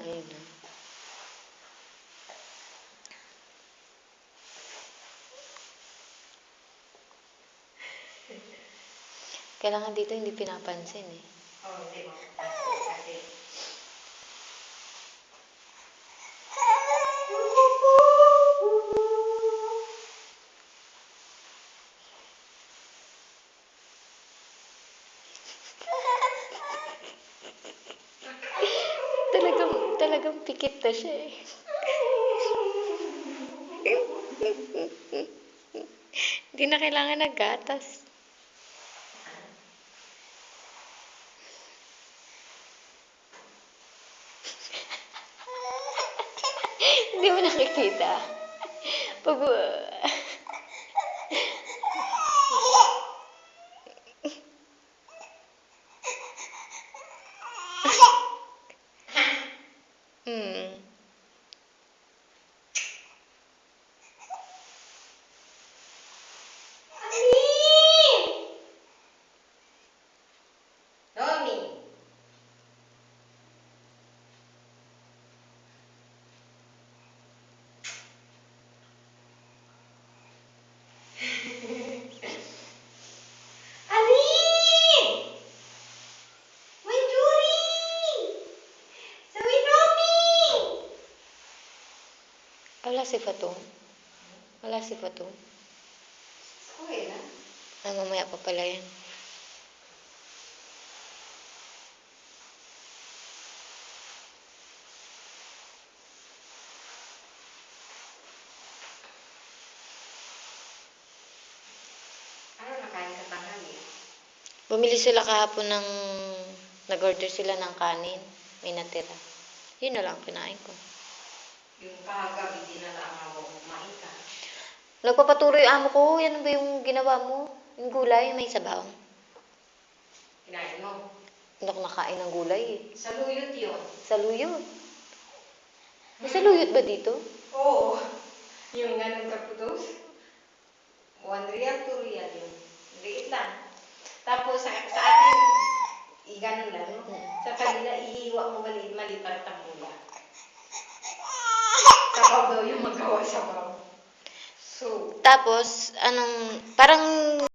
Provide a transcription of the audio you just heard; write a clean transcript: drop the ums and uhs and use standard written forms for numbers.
Ayun na. Kailangan dito hindi pinapansin eh. Oo, hindi mo. Kasi Talagang pikit na siya eh. Hindi na kailangan ng gatas. Hindi mo nakikita. Pag... Hmm. Nomi! Alin! May Julie! Sabi Nomi! Wala si Fatong. Wala si Fatong. Okay na. Ah, mamaya pa pala yan. Ano nakain ka tanghali? Bumili sila kahapon ng... Nag-order sila ng kanin. May natira. Yun na lang kinain ko. Yung kahagabi, dinala ang amo mo, kumain ka. Nagpapatuloy yung amo ko. Yan ba yung ginawa mo? Yung gulay, may sabaw. Kinain mo. Hindi ako nakain ng gulay eh. Sa luyot yun. Saluyot. May saluyot ba dito? Oo. Yung ganun kaputos. 1 real, 2 real yun. Liit lang. Tapos sa atin, ganun lang. No? Sa kanila, ihiwa mo maliit-maliit para tambula. Sabaw daw yung magawa sabaw. So, Tapos, parang